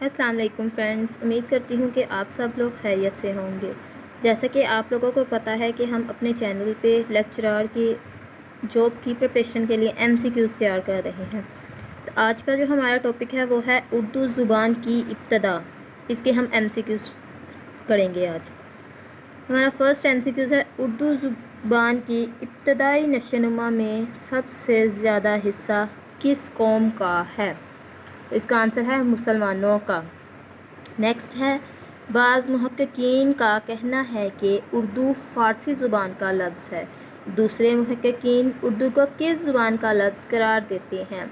السلام علیکم فرینڈز، امید کرتی ہوں کہ آپ سب لوگ خیریت سے ہوں گے۔ جیسا کہ آپ لوگوں کو پتہ ہے کہ ہم اپنے چینل پہ لیکچرار کی جاب کی پریپریشن کے لیے MCQs تیار کر رہے ہیں۔ تو آج کا جو ہمارا ٹاپک ہے وہ ہے اردو زبان کی ابتدا۔ اس کے ہم MCQs کریں گے آج۔ ہمارا فرسٹ MCQs ہے، اردو زبان کی ابتدائی نشوونما میں سب سے زیادہ حصہ کس قوم کا ہے؟ اس کا آنسر ہے مسلمانوں کا۔ نیکسٹ ہے، بعض محققین کا کہنا ہے کہ اردو فارسی زبان کا لفظ ہے۔ دوسرے محققین اردو کو کس زبان کا لفظ قرار دیتے ہیں؟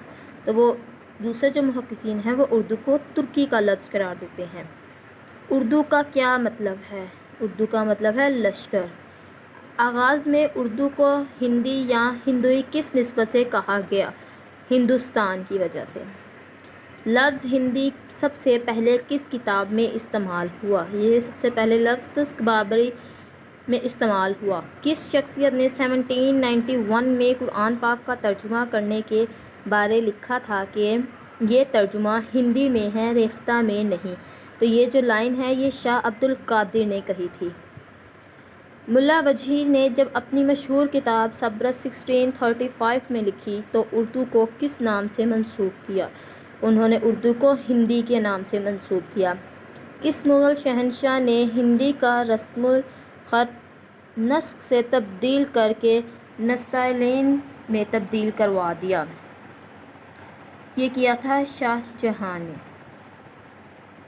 تو وہ دوسرے جو محققین ہیں وہ اردو کو ترکی کا لفظ قرار دیتے ہیں۔ اردو کا کیا مطلب ہے؟ اردو کا مطلب ہے لشکر۔ آغاز میں اردو کو ہندی یا ہندوئی کس نسبت سے کہا گیا؟ ہندوستان کی وجہ سے۔ لفظ ہندی سب سے پہلے کس کتاب میں استعمال ہوا؟ یہ سب سے پہلے لفظ تسخ بابری میں استعمال ہوا۔ کس شخصیت نے 1791 میں قرآن پاک کا ترجمہ کرنے کے بارے لکھا تھا کہ یہ ترجمہ ہندی میں ہے، ریختہ میں نہیں؟ تو یہ جو لائن ہے یہ شاہ عبد القادر نے کہی تھی۔ ملا وجیح نے جب اپنی مشہور کتاب صبرس 1635 میں لکھی تو اردو کو کس نام سے منسوب کیا؟ انہوں نے اردو کو ہندی کے نام سے منسوب کیا۔ کس مغل شہنشاہ نے ہندی کا رسم الخط نسخ سے تبدیل کر کے نستعلیق میں تبدیل کروا دیا؟ یہ کیا تھا شاہ جہاں نے۔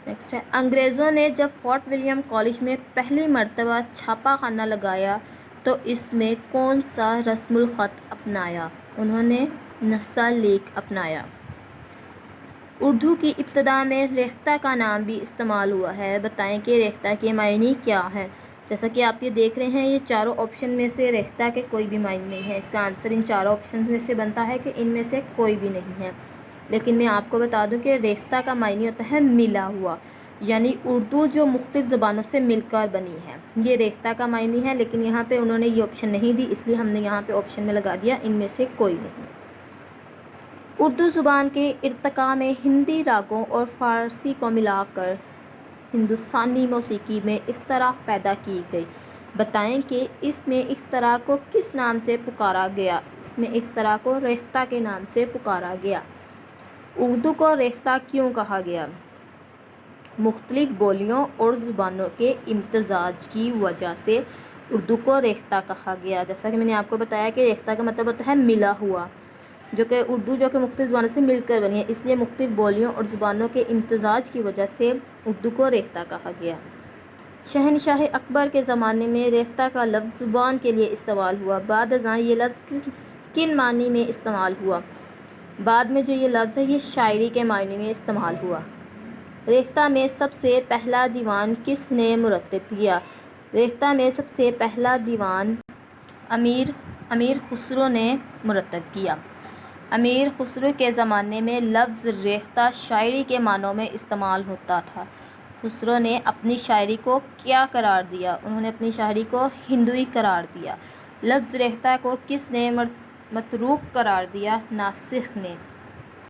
نیکسٹ ہے، انگریزوں نے جب فورٹ ولیم کالج میں پہلی مرتبہ چھاپا خانہ لگایا تو اس میں کون سا رسم الخط اپنایا؟ انہوں نے نستعلیق اپنایا۔ اردو کی ابتدا میں ریختہ کا نام بھی استعمال ہوا ہے، بتائیں کہ ریختہ کے معنی کیا ہیں؟ جیسا کہ آپ یہ دیکھ رہے ہیں یہ چاروں آپشن میں سے ریختہ کے کوئی بھی معنی نہیں ہے۔ اس کا آنسر ان چاروں آپشنز میں سے بنتا ہے کہ ان میں سے کوئی بھی نہیں ہے۔ لیکن میں آپ کو بتا دوں کہ ریختہ کا معنی ہوتا ہے ملا ہوا، یعنی اردو جو مختلف زبانوں سے مل کر بنی ہے، یہ ریختہ کا معنی ہے۔ لیکن یہاں پہ انہوں نے یہ آپشن نہیں دی، اس لیے ہم نے یہاں پہ آپشن میں لگا دیا ان میں سے کوئی نہیں۔ اردو زبان کے ارتقاء میں ہندی راگوں اور فارسی کو ملا کر ہندوستانی موسیقی میں اختراع پیدا کی گئی، بتائیں کہ اس میں اختراع کو کس نام سے پکارا گیا؟ اس میں اختراع کو ریختہ کے نام سے پکارا گیا۔ اردو کو ریختہ کیوں کہا گیا؟ مختلف بولیوں اور زبانوں کے امتزاج کی وجہ سے اردو کو ریختہ کہا گیا۔ جیسا کہ میں نے آپ کو بتایا کہ ریختہ کا مطلب ہوتا ہے ملا ہوا، جو کہ اردو جو کہ مختلف زبانوں سے مل کر بنی ہے، اس لیے مختلف بولیوں اور زبانوں کے امتزاج کی وجہ سے اردو کو ریختہ کہا گیا۔ شہنشاہ اکبر کے زمانے میں ریختہ کا لفظ زبان کے لیے استعمال ہوا، بعد ازاں یہ لفظ کن معنی میں استعمال ہوا؟ بعد میں جو یہ لفظ ہے یہ شاعری کے معنی میں استعمال ہوا۔ ریختہ میں سب سے پہلا دیوان کس نے مرتب کیا؟ ریختہ میں سب سے پہلا دیوان امیر خسرو نے مرتب کیا۔ امیر خسرو کے زمانے میں لفظ ریختہ شاعری کے معنوں میں استعمال ہوتا تھا۔ خسرو نے اپنی شاعری کو کیا قرار دیا؟ انہوں نے اپنی شاعری کو ہندوئی قرار دیا۔ لفظ ریختہ کو کس نے متروک قرار دیا؟ ناسخ نے۔